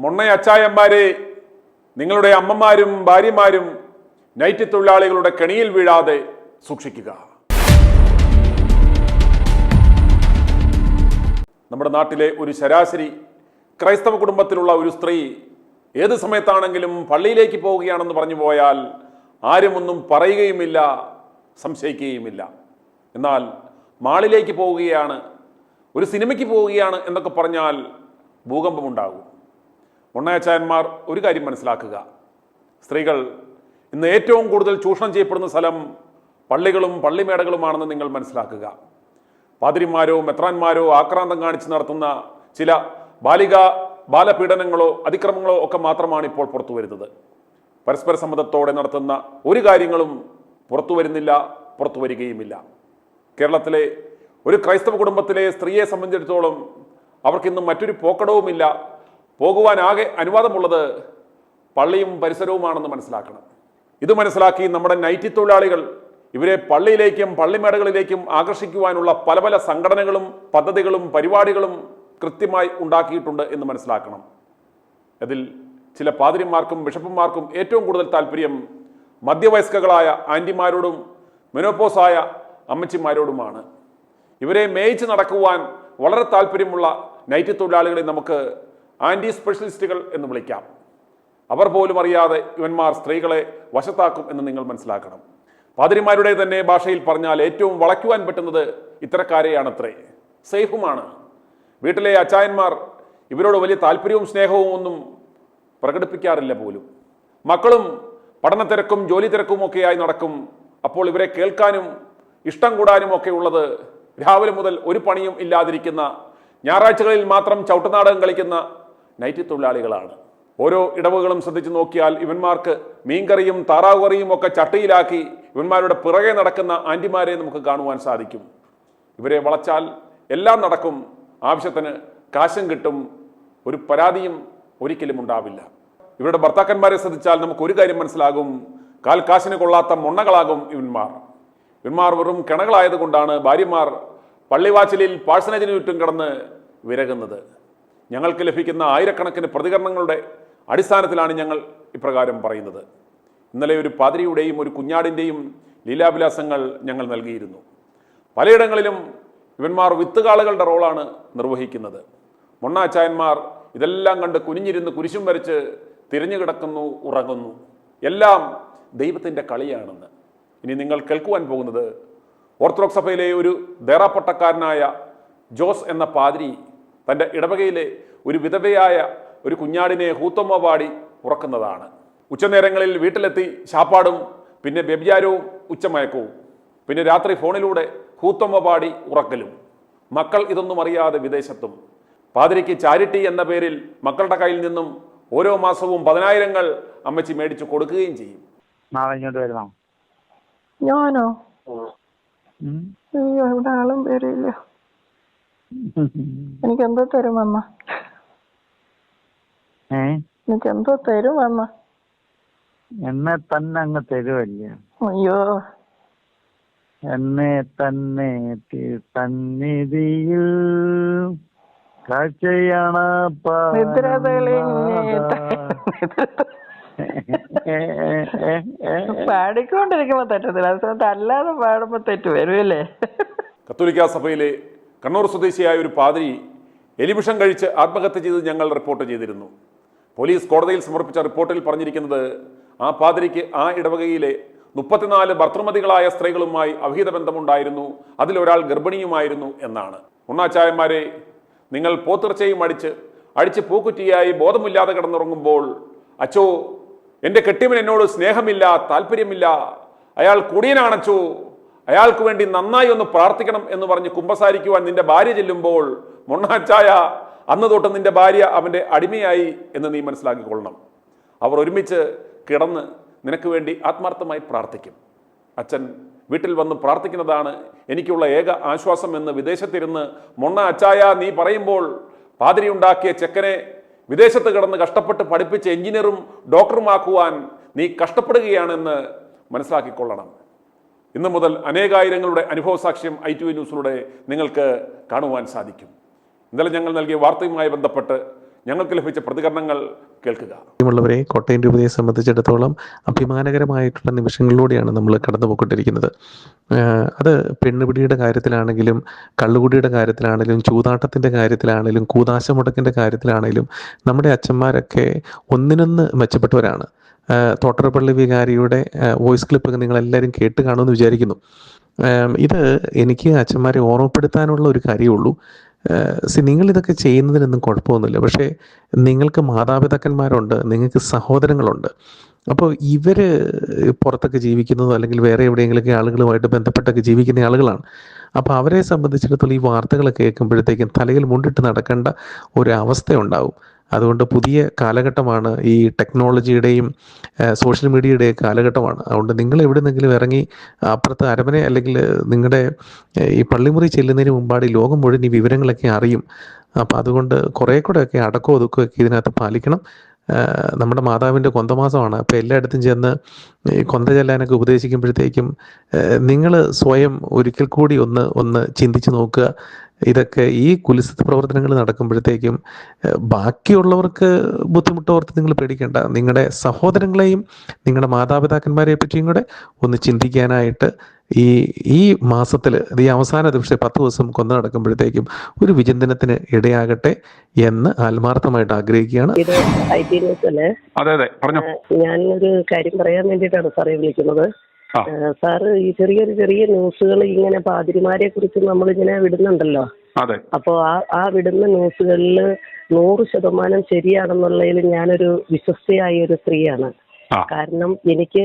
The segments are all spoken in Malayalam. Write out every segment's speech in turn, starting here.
മൊണ്ണയച്ചായന്മാരെ, നിങ്ങളുടെ അമ്മമാരും ഭാര്യമാരും നൈറ്റ് തൊഴിലാളികളുടെ കെണിയിൽ വീഴാതെ സൂക്ഷിക്കുക. നമ്മുടെ നാട്ടിലെ ഒരു ശരാശരി ക്രൈസ്തവ കുടുംബത്തിലുള്ള ഒരു സ്ത്രീ ഏത് സമയത്താണെങ്കിലും പള്ളിയിലേക്ക് പോവുകയാണെന്ന് പറഞ്ഞു പോയാൽ ആരും ഒന്നും പറയുകയുമില്ല, സംശയിക്കുകയുമില്ല. എന്നാൽ മാളിലേക്ക് പോവുകയാണ്, ഒരു സിനിമയ്ക്ക് പോവുകയാണ് എന്നൊക്കെ പറഞ്ഞാൽ ഭൂകമ്പമുണ്ടാകും. മൊണ്ണയച്ചായന്മാർ ഒരു കാര്യം മനസ്സിലാക്കുക, സ്ത്രീകൾ ഇന്ന് ഏറ്റവും കൂടുതൽ ചൂഷണം ചെയ്യപ്പെടുന്ന സ്ഥലം പള്ളികളും പള്ളിമേടകളുമാണെന്ന് നിങ്ങൾ മനസ്സിലാക്കുക. പാതിരിമാരോ മെത്രാന്മാരോ ആക്രാന്തം കാണിച്ച് നടത്തുന്ന ചില ബാലപീഡനങ്ങളോ അതിക്രമങ്ങളോ ഒക്കെ മാത്രമാണ് ഇപ്പോൾ പുറത്തു വരുന്നത്. പരസ്പര സമ്മതത്തോടെ നടത്തുന്ന ഒരു കാര്യങ്ങളും പുറത്തു വരുന്നില്ല, പുറത്തു വരികയുമില്ല. കേരളത്തിലെ ഒരു ക്രൈസ്തവ കുടുംബത്തിലെ സ്ത്രീയെ സംബന്ധിച്ചിടത്തോളം അവർക്കിന്നും മറ്റൊരു പോക്കടവുമില്ല. പോകുവാനാകെ അനുവാദമുള്ളത് പള്ളിയും പരിസരവുമാണെന്ന് മനസ്സിലാക്കണം. ഇത് മനസ്സിലാക്കി നമ്മുടെ നൈറ്റ് തൊഴിലാളികൾ ഇവരെ പള്ളിയിലേക്കും പള്ളിമേടകളിലേക്കും ആകർഷിക്കുവാനുള്ള പല പല സംഘടനകളും പദ്ധതികളും പരിപാടികളും കൃത്യമായി ഉണ്ടാക്കിയിട്ടുണ്ട് എന്ന് മനസ്സിലാക്കണം. അതിൽ ചില പാതിരിമാർക്കും ബിഷപ്പുമാർക്കും ഏറ്റവും കൂടുതൽ താല്പര്യം മധ്യവയസ്കകളായ ആൻറ്റിമാരോടും മെനോപോസായ അമ്മച്ചിമാരോടുമാണ്. ഇവരെ മേയിച്ച് നടക്കുവാൻ വളരെ താല്പര്യമുള്ള നൈറ്റ് തൊഴിലാളികളെ നമുക്ക് ആൻറ്റി സ്പെഷ്യലിസ്റ്റുകൾ എന്ന് വിളിക്കാം. അവർ പോലും അറിയാതെ ഇവന്മാർ സ്ത്രീകളെ വശത്താക്കും എന്ന് നിങ്ങൾ മനസ്സിലാക്കണം. പാതിരിമാരുടെ തന്നെ ഭാഷയിൽ പറഞ്ഞാൽ ഏറ്റവും വളയ്ക്കുവാൻ പറ്റുന്നത് ഇത്തരക്കാരെയാണത്രേ. സേഫുമാണ്. വീട്ടിലെ അച്ചായന്മാർ ഇവരോട് വലിയ താല്പര്യവും സ്നേഹവും ഒന്നും പ്രകടിപ്പിക്കാറില്ല പോലും. മക്കളും പഠനത്തിരക്കും ജോലി തിരക്കും ഒക്കെയായി നടക്കും. അപ്പോൾ ഇവരെ കേൾക്കാനും ഇഷ്ടം കൂടാനും ഒക്കെ ഉള്ളത് രാവിലെ മുതൽ ഒരു പണിയും ഇല്ലാതിരിക്കുന്ന, ഞായറാഴ്ചകളിൽ മാത്രം ചവിട്ടുനാടകം കളിക്കുന്ന നൈറ്റ് തൊഴിലാളികളാണ്. ഓരോ ഇടവുകളും ശ്രദ്ധിച്ചു നോക്കിയാൽ ഇവന്മാർക്ക് മീൻകറിയും താറാവ് കറിയും ഒക്കെ ചട്ടിയിലാക്കി ഇവന്മാരുടെ പിറകെ നടക്കുന്ന ആൻറ്റിമാരെ നമുക്ക് കാണുവാൻ സാധിക്കും. ഇവരെ വളച്ചാൽ എല്ലാം നടക്കും, ആവശ്യത്തിന് കാശും കിട്ടും, ഒരു പരാതിയും ഒരിക്കലും ഉണ്ടാവില്ല. ഇവരുടെ ഭർത്താക്കന്മാരെ ശ്രദ്ധിച്ചാൽ നമുക്ക് ഒരു കാര്യം മനസ്സിലാകും, കാൽ കാശിന് കൊള്ളാത്ത മൊണ്ണകളാകും ഇവന്മാർ. ഇവന്മാർ വെറും കിണകളായതുകൊണ്ടാണ് ഭാര്യമാർ പള്ളിവാച്ചിലിൽ പാഴ്സനേജിന് ചുറ്റും കിടന്ന് വിരകുന്നത്. ഞങ്ങൾക്ക് ലഭിക്കുന്ന ആയിരക്കണക്കിന് പ്രതികരണങ്ങളുടെ അടിസ്ഥാനത്തിലാണ് ഞങ്ങൾ ഇപ്രകാരം പറയുന്നത്. ഇന്നലെ ഒരു പാതിരിയുടെയും ഒരു കുഞ്ഞാടിൻ്റെയും ലീലാവിലാസങ്ങൾ ഞങ്ങൾ നൽകിയിരുന്നു. പലയിടങ്ങളിലും ഇവന്മാർ വിത്തുകാളുകളുടെ റോളാണ് നിർവഹിക്കുന്നത്. മൊണ്ണാച്ചായന്മാർ ഇതെല്ലാം കണ്ട് കുനിഞ്ഞിരുന്ന് കുരിശും വരച്ച് തിരിഞ്ഞു കിടക്കുന്നു, ഉറങ്ങുന്നു. എല്ലാം ദൈവത്തിൻ്റെ കളിയാണെന്ന്. ഇനി നിങ്ങൾ കേൾക്കുവാൻ പോകുന്നത് ഓർത്തഡോക്സ് സഭയിലെ ഒരു ദേറാപ്പട്ടക്കാരനായ ജോസ് എന്ന പാതിരി തൻ്റെ ഇടവകയിലെ ഒരു വിധവയായ ഒരു കുഞ്ഞാടിനെ ഹൂത്തമ്മ പാടി ഉറക്കുന്നതാണ്. ഉച്ചനേരങ്ങളിൽ വീട്ടിലെത്തി ശാപ്പാടും പിന്നെ വ്യഭിചാരവും ഉച്ചമയക്കവും, പിന്നെ രാത്രി ഫോണിലൂടെ ഹൂത്തമ്മ പാടി ഉറക്കലും. മക്കൾ ഇതൊന്നും അറിയാതെ വിദേശത്തും. പാതിരിക്ക് ചാരിറ്റി എന്ന പേരിൽ മക്കളുടെ കയ്യിൽ നിന്നും ഓരോ മാസവും 10,000 അമ്മച്ചി മേടിച്ചു കൊടുക്കുകയും ചെയ്യും. നാളെ ഇങ്ങോട്ട് വരുന്നോ? ഞാനോ? അയ്യോ, ഇവിടെ ആളും പേരില്ല. എനിക്കെന്തോ തരുമമ്മ? എനിക്കെന്തോ തരുമമ്മ? എന്നെ തന്നെ അങ്ങ് തരുമല്ലേ? അയ്യോ, എന്നെ തന്നെ സന്നിധിയിൽ കാഴ്ചയാണ് പാടിക്കൊണ്ടിരിക്കുമ്പോ തെറ്റത്തില്ല, അത് അല്ലാതെ പാടുമ്പോ തെറ്റ് വരുമല്ലേ? കത്തോലിക്ക സഭയിലെ കണ്ണൂർ സ്വദേശിയായ ഒരു പാതിരി എലിവിഷം കഴിച്ച് ആത്മഹത്യ ചെയ്ത് ഞങ്ങൾ റിപ്പോർട്ട് ചെയ്തിരുന്നു. പോലീസ് കോടതിയിൽ സമർപ്പിച്ച റിപ്പോർട്ടിൽ പറഞ്ഞിരിക്കുന്നത് ആ പാതിരിക്ക് ആ ഇടവകയിലെ 34 ഭർത്തൃമതികളായ സ്ത്രീകളുമായി അവിഹിത ബന്ധമുണ്ടായിരുന്നു, അതിലൊരാൾ ഗർഭിണിയുമായിരുന്നു എന്നാണ്. ഉണ്ണാച്ചായന്മാരെ, നിങ്ങൾ പോത്തിർച്ചയും അടിച്ച് പൂക്കുറ്റിയായി ബോധമില്ലാതെ കിടന്നുറങ്ങുമ്പോൾ, അച്ചോ എൻ്റെ കെട്ടിയവൻ എന്നോട് സ്നേഹമില്ല, താല്പര്യമില്ല, അയാൾ കുടിയനാണച്ചോ, അയാൾക്ക് വേണ്ടി നന്നായി ഒന്ന് പ്രാർത്ഥിക്കണം എന്ന് പറഞ്ഞ് കുമ്പസാരിക്കുവാൻ നിന്റെ ഭാര്യ ചെല്ലുമ്പോൾ, മൊണ്ണാച്ചായ, അന്ന് തൊട്ട് നിന്റെ ഭാര്യ അവൻ്റെ അടിമയായി എന്ന് നീ മനസ്സിലാക്കിക്കൊള്ളണം. അവർ ഒരുമിച്ച് കിടന്ന് നിനക്ക് വേണ്ടി ആത്മാർത്ഥമായി പ്രാർത്ഥിക്കും. അച്ഛൻ വീട്ടിൽ വന്ന് പ്രാർത്ഥിക്കുന്നതാണ് എനിക്കുള്ള ഏക ആശ്വാസം എന്ന് വിദേശത്തിരുന്ന് മൊണ്ണാച്ചായ നീ പറയുമ്പോൾ, പാതിരി ഉണ്ടാക്കിയ ചെക്കനെ വിദേശത്ത് കിടന്ന് കഷ്ടപ്പെട്ട് പഠിപ്പിച്ച് എഞ്ചിനീയറും ഡോക്ടറുമാക്കുവാൻ നീ കഷ്ടപ്പെടുകയാണെന്ന് മനസ്സിലാക്കിക്കൊള്ളണം. ഇന്നു മുതൽ അനേകായിരങ്ങളുടെ അനുഭവ സാക്ഷ്യം ITV ന്യൂസിലൂടെ നിങ്ങൾക്ക് കാണുവാൻ സാധിക്കും. ഇന്നലെ ഞങ്ങൾ നൽകിയ വാർത്തയുമായി ബന്ധപ്പെട്ട് ഞങ്ങൾക്ക് ലഭിച്ച പ്രതികരണങ്ങൾ കേൾക്കുക. ഉള്ളവരെ കോട്ടയം രൂപതയെ സംബന്ധിച്ചിടത്തോളം അഭിമാനകരമായിട്ടുള്ള നിമിഷങ്ങളിലൂടെയാണ് നമ്മൾ കടന്നുപോയിക്കൊണ്ടിരിക്കുന്നത്. അത് പെണ്ണുപിടിയുടെ കാര്യത്തിലാണെങ്കിലും കള്ളുകുടിയുടെ കാര്യത്തിലാണെങ്കിലും ചൂതാട്ടത്തിൻ്റെ കാര്യത്തിലാണെങ്കിലും കൂതാശ മുടക്കിൻ്റെ കാര്യത്തിലാണെങ്കിലും നമ്മുടെ അച്ഛന്മാരൊക്കെ ഒന്നിനൊന്ന് മെച്ചപ്പെട്ടവരാണ്. തോട്ടറപ്പള്ളി വികാരിയുടെ വോയിസ് ക്ലിപ്പ് നിങ്ങളെല്ലാവരും കേട്ട് കാണുമെന്ന് വിചാരിക്കുന്നു. ഇത് എനിക്ക് അച്ഛന്മാരെ ഓർമ്മപ്പെടുത്താനുള്ള ഒരു കാര്യമുള്ളൂ. നിങ്ങളിതൊക്കെ ചെയ്യുന്നതിനൊന്നും കുഴപ്പമൊന്നുമില്ല. പക്ഷേ നിങ്ങൾക്ക് മാതാപിതാക്കന്മാരുണ്ട്, നിങ്ങൾക്ക് സഹോദരങ്ങളുണ്ട്. അപ്പോൾ ഇവർ പുറത്തൊക്കെ ജീവിക്കുന്നതോ അല്ലെങ്കിൽ വേറെ എവിടെയെങ്കിലുമൊക്കെ ആളുകളുമായിട്ട് ബന്ധപ്പെട്ടൊക്കെ ജീവിക്കുന്ന ആളുകളാണ്. അപ്പോൾ അവരെ സംബന്ധിച്ചിടത്തോളം ഈ വാർത്തകൾ കേൾക്കുമ്പോഴത്തേക്കും തലയിൽ മുണ്ടിട്ട് നടക്കേണ്ട ഒരു അവസ്ഥയുണ്ടാവും. അതുകൊണ്ട് പുതിയ കാലഘട്ടമാണ്, ഈ ടെക്നോളജിയുടെയും സോഷ്യൽ മീഡിയയുടെയും കാലഘട്ടമാണ്. അതുകൊണ്ട് നിങ്ങൾ എവിടെ നിന്നെങ്കിലും ഇറങ്ങി അപ്പുറത്ത് അരമന അല്ലെങ്കിൽ നിങ്ങളുടെ ഈ പള്ളിമുറി ചെല്ലുന്നതിന് മുമ്പാട് ഈ ലോകം മുഴുവൻ ഈ വിവരങ്ങളൊക്കെ അറിയും. അപ്പം അതുകൊണ്ട് കുറേ കൂടെയൊക്കെ അടക്കവും ഒതുക്കമൊക്കെ ഇതിനകത്ത് പാലിക്കണം. നമ്മുടെ മാതാവിൻ്റെ കൊന്തമാസമാണ്. അപ്പോൾ എല്ലായിടത്തും ചെന്ന് ഈ കൊന്ത ചെല്ലാനൊക്കെ ഉപദേശിക്കുമ്പോഴത്തേക്കും നിങ്ങൾ സ്വയം ഒരിക്കൽ കൂടി ഒന്ന് ചിന്തിച്ച് നോക്കുക. ഇതൊക്കെ ഈ കുലിസിത പ്രവർത്തനങ്ങൾ നടക്കുമ്പോഴത്തേക്കും ബാക്കിയുള്ളവർക്ക് ബുദ്ധിമുട്ടോർത്ത് നിങ്ങൾ പേടിക്കേണ്ട. നിങ്ങളുടെ സഹോദരങ്ങളെയും നിങ്ങളുടെ മാതാപിതാക്കന്മാരെ പറ്റിയും കൂടെ ഒന്ന് ചിന്തിക്കാനായിട്ട് ഈ മാസത്തിൽ ഈ അവസാന ദിവസം 10 ദിവസം കൊന്നു നടക്കുമ്പോഴത്തേക്കും ഒരു വിചിന്തനത്തിന് ഇടയാകട്ടെ എന്ന് ആത്മാർത്ഥമായിട്ട് ആഗ്രഹിക്കുകയാണ്. ഇത് IT ന്യൂസ് അല്ലേ? അതെ അതെ, പറഞ്ഞോ. ഞാനൊരു കാര്യം പറയാൻ വേണ്ടിയിട്ടാണ് സാറേ വിളിക്കുന്നത്. സാറ് ഈ ചെറിയ ന്യൂസുകൾ ഇങ്ങനെ പാതിരിമാരെ കുറിച്ച് നമ്മളിങ്ങനെ വിടുന്നുണ്ടല്ലോ. അതെ. അപ്പോൾ ആ വിടുന്ന ന്യൂസുകളിൽ 100% ശരിയാണെന്നുള്ളതിൽ ഞാനൊരു വിശ്വസ്തയായ ഒരു സ്ത്രീയാണ്. കാരണം എനിക്ക്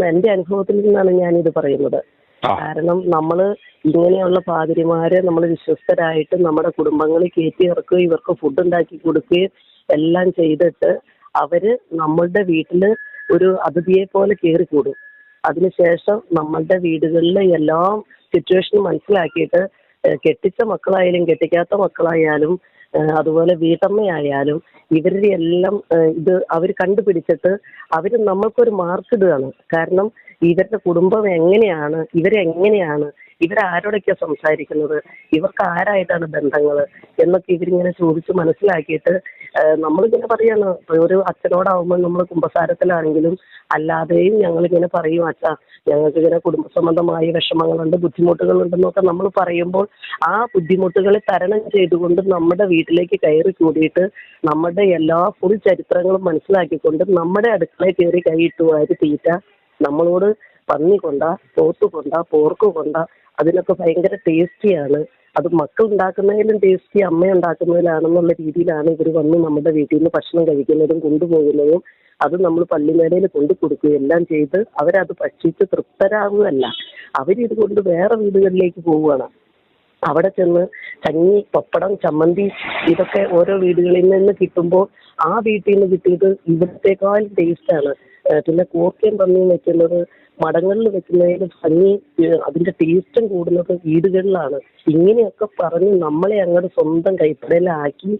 എന്റെ അനുഭവത്തിൽ നിന്നാണ് ഞാനിത് പറയുന്നത്. കാരണം നമ്മൾ ഇങ്ങനെയുള്ള പാതിരിമാരെ നമ്മൾ വിശ്വസ്തരായിട്ട് നമ്മുടെ കുടുംബങ്ങളിൽ കയറ്റി ഇറക്കുകയും ഇവർക്ക് ഫുഡ് ഉണ്ടാക്കി കൊടുക്കുകയും എല്ലാം ചെയ്തിട്ട് അവര് നമ്മളുടെ വീട്ടില് ഒരു അതിഥിയെ പോലെ കയറിക്കൂടും. അതിനുശേഷം നമ്മളുടെ വീടുകളിലെ എല്ലാ സിറ്റുവേഷനും മനസ്സിലാക്കിയിട്ട് കെട്ടിച്ച മക്കളായാലും കെട്ടിക്കാത്ത മക്കളായാലും അതുപോലെ വീട്ടമ്മയായാലും ഇവരുടെ എല്ലാം ഇത് അവർ കണ്ടുപിടിച്ചിട്ട് അവർ നമ്മൾക്കൊരു മാർക്ക് ഇടുകയാണ്. കാരണം ഇവരുടെ കുടുംബം എങ്ങനെയാണ്, ഇവരെങ്ങനെയാണ്, ഇവരാരോടൊക്കെയാണ് സംസാരിക്കുന്നത്, ഇവർക്ക് ആരായിട്ടാണ് ബന്ധങ്ങൾ എന്നൊക്കെ ഇവരിങ്ങനെ ചോദിച്ച് മനസ്സിലാക്കിയിട്ട് നമ്മളിങ്ങനെ പറയാണ്. ഒരു അച്ഛനോടാവുമ്പോൾ നമ്മൾ കുമ്പസാരത്തിലാണെങ്കിലും അല്ലാതെയും ഞങ്ങളിങ്ങനെ പറയും, അച്ഛാ ഞങ്ങൾക്കിങ്ങനെ കുടുംബ സംബന്ധമായ വിഷമങ്ങളുണ്ട്, ബുദ്ധിമുട്ടുകളുണ്ടെന്നൊക്കെ നമ്മൾ പറയുമ്പോൾ ആ ബുദ്ധിമുട്ടുകളെ തരണം ചെയ്തുകൊണ്ട് നമ്മുടെ വീട്ടിലേക്ക് കയറി കൂടിയിട്ട് നമ്മുടെ എല്ലാ ഫുൾ ചരിത്രങ്ങളും മനസ്സിലാക്കിക്കൊണ്ട് നമ്മുടെ അടുക്കളയിൽ കയറി കൈയിട്ട് വാരി തീറ്റ, നമ്മളോട് പന്നി കൊണ്ട, പോത്ത് കൊണ്ട, പോർക്ക് കൊണ്ട, അതിനൊക്കെ ഭയങ്കര ടേസ്റ്റിയാണ്. അത് മക്കൾ ഉണ്ടാക്കുന്നതിലും ടേസ്റ്റി അമ്മ ഉണ്ടാക്കുന്നതിലാണെന്നുള്ള രീതിയിലാണ് ഇവർ വന്ന് നമ്മുടെ വീട്ടിൽ നിന്ന് ഭക്ഷണം കഴിക്കുന്നതും കൊണ്ടുപോകുന്നതും. അത് നമ്മൾ പള്ളിമേടയിൽ കൊണ്ടു കൊടുക്കുകയും എല്ലാം ചെയ്ത് അവരത് ഭക്ഷിച്ച് തൃപ്തരാകുകയല്ല, അവരിത് കൊണ്ട് വേറെ വീടുകളിലേക്ക് പോവുകയാണ്. അവിടെ ചെന്ന് കഞ്ഞി, പപ്പടം, ചമ്മന്തി ഇതൊക്കെ ഓരോ വീടുകളിൽ നിന്ന് കിട്ടുമ്പോൾ ആ വീട്ടിൽ നിന്ന് കിട്ടിയത് ഇവിടത്തേക്കാൾ ടേസ്റ്റാണ്. പിന്നെ കൂർക്കയും പന്നിയും വെക്കുന്നത് മടങ്ങളിൽ വെക്കുന്നതിന് ഭംഗി, അതിന്റെ ടേസ്റ്റും കൂടുന്നത് വീടുകളിലാണ്. ഇങ്ങനെയൊക്കെ പറഞ്ഞ് നമ്മളെ അങ്ങോട്ട് സ്വന്തം കൈപ്പടയിലാക്കി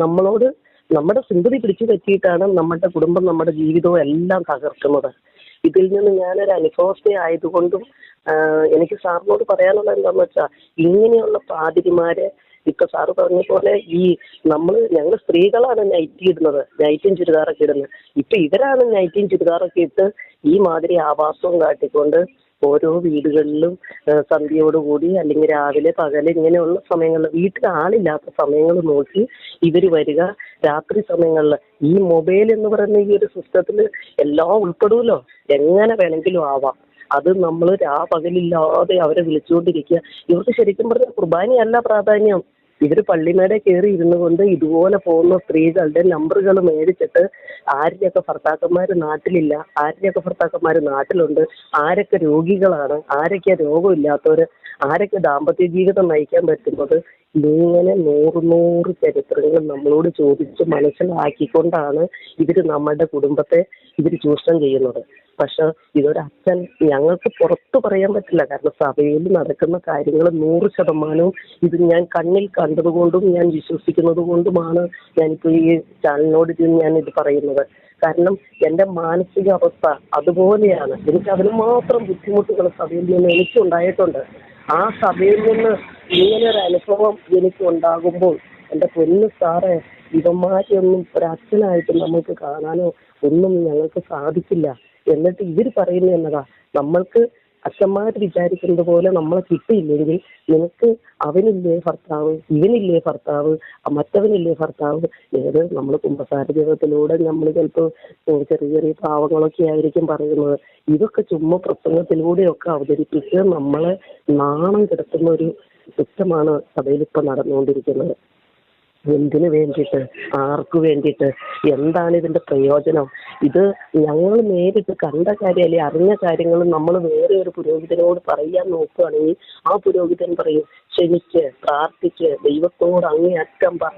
നമ്മളോട് നമ്മുടെ സിമ്പതി പിടിച്ചു പറ്റിയിട്ടാണ് നമ്മുടെ കുടുംബം, നമ്മുടെ ജീവിതവും എല്ലാം തകർക്കുന്നത്. ഇതിൽ നിന്ന് ഞാനൊരു അനുഭവസ്ഥ ആയതുകൊണ്ടും എനിക്ക് സാറിനോട് പറയാനുള്ളത് എന്താണെന്ന് വെച്ചാൽ, ഇങ്ങനെയുള്ള പാതിരിമാരെ ഇപ്പൊ സാറ് പറഞ്ഞ പോലെ ഞങ്ങൾ സ്ത്രീകളാണ് നൈറ്റി ഇടുന്നത്, നൈറ്റും ചുരിദാറൊക്കെ ഇടുന്നത്. ഇപ്പൊ ഇവരാണ് നൈറ്റിയും ചുരിദാറൊക്കെ ഇട്ട് ഈ മാതിരി ആവാസവും കാട്ടിക്കൊണ്ട് ഓരോ വീടുകളിലും സന്ധ്യയോടുകൂടി അല്ലെങ്കിൽ രാവിലെ പകല് ഇങ്ങനെയുള്ള സമയങ്ങളിൽ വീട്ടിൽ ആളില്ലാത്ത സമയങ്ങൾ നോക്കി ഇവര് വരിക. രാത്രി സമയങ്ങളിൽ ഈ മൊബൈൽ എന്ന് പറയുന്ന ഈ ഒരു സിസ്റ്റത്തിൽ എല്ലാം ഉൾപ്പെടുമല്ലോ, എങ്ങനെ വേണമെങ്കിലും ആവാം. അത് നമ്മൾ പകലില്ലാതെ അവരെ വിളിച്ചുകൊണ്ടിരിക്കുക. ഇവർക്ക് ശരിക്കും പറഞ്ഞാൽ കുർബാനയല്ല പ്രാധാന്യം. ഇവർ പള്ളിമേടെ കയറി ഇരുന്നു കൊണ്ട് ഇതുപോലെ പോകുന്ന സ്ത്രീകളുടെ നമ്പറുകൾ മേടിച്ചിട്ട് ആരുടെയൊക്കെ ഭർത്താക്കന്മാർ നാട്ടിലില്ല, ആരുടെയൊക്കെ ഭർത്താക്കന്മാർ നാട്ടിലുണ്ട്, ആരൊക്കെ രോഗികളാണ്, ആരൊക്കെ രോഗമില്ലാത്തവർ, ആരൊക്കെ ദാമ്പത്യ ജീവിതം നയിക്കാൻ പറ്റുന്നത്, ഇങ്ങനെ 100 ചരിത്രങ്ങൾ നമ്മളോട് ചോദിച്ച് മനസ്സിലാക്കിക്കൊണ്ടാണ് ഇവർ നമ്മുടെ കുടുംബത്തെ ചൂഷണം ചെയ്യുന്നത്. പക്ഷെ ഇതൊരു അച്ഛൻ ഞങ്ങൾക്ക് പുറത്തു പറയാൻ പറ്റില്ല. കാരണം സഭയിൽ നടക്കുന്ന കാര്യങ്ങൾ 100% ഇത് ഞാൻ കണ്ണിൽ കണ്ടതുകൊണ്ടും ഞാൻ വിശ്വസിക്കുന്നത് കൊണ്ടുമാണ് ഞാനിപ്പോൾ ഈ ചാനലിനോട് ഞാൻ ഇത് പറയുന്നത്. കാരണം എൻ്റെ മാനസിക അവസ്ഥ അതുപോലെയാണ്. എനിക്ക് അതിന് മാത്രം ബുദ്ധിമുട്ടുകൾ സഭയിൽ നിന്ന് എനിക്കുണ്ടായിട്ടുണ്ട്. ആ സഭയിൽ നിന്ന് ഇങ്ങനെയൊരു അനുഭവം എനിക്ക് ഉണ്ടാകുമ്പോൾ എൻ്റെ പൊന്നു സാറേ, ഇവന്മാരെയൊന്നും ഒരച്ഛനായിട്ട് നമുക്ക് കാണാനോ ഒന്നും ഞങ്ങൾക്ക് സാധിക്കില്ല. എന്നിട്ട് ഇവർ പറയുന്നത് എന്നതാ, നമ്മൾക്ക് അച്ഛന്മാർ വിചാരിക്കുന്നത് പോലെ നമ്മളെ കിട്ടിയില്ലെങ്കിൽ നിനക്ക് അവനില്ലേ ഭർത്താവ്, ഇവനില്ലേ ഭർത്താവ്, മറ്റവനില്ലേ ഭർത്താവ്. ഏത് നമ്മൾ കുമ്പസാര ജീവിതത്തിലൂടെ നമ്മൾ ചിലപ്പോൾ ചെറിയ ചെറിയ പാവങ്ങളൊക്കെ ആയിരിക്കും പറയുന്നത്. ഇതൊക്കെ ചുമ്മാ പ്രസംഗത്തിലൂടെയൊക്കെ അവതരിപ്പിച്ച് നമ്മളെ നാണം കെടുത്തുന്ന ഒരു കുറ്റമാണ് സഭയിൽ ഇപ്പൊ നടന്നുകൊണ്ടിരിക്കുന്നത്. എന്തിനു വേണ്ടിയിട്ട്, ആർക്കു വേണ്ടിയിട്ട്, എന്താണ് ഇതിന്റെ പ്രയോജനം? ഇത് ഞങ്ങൾ നേരിട്ട് കണ്ട കാര്യം അല്ലെങ്കിൽ അറിഞ്ഞ കാര്യങ്ങൾ നമ്മൾ വേറെ ഒരു പുരോഹിതനോട് പറയാൻ നോക്കുകയാണെങ്കിൽ ആ പുരോഹിതൻ പറയും, ക്ഷമിക്ക്, പ്രാർത്ഥിക്ക്, ദൈവത്തോട് അങ്ങേയറ്റം പറ.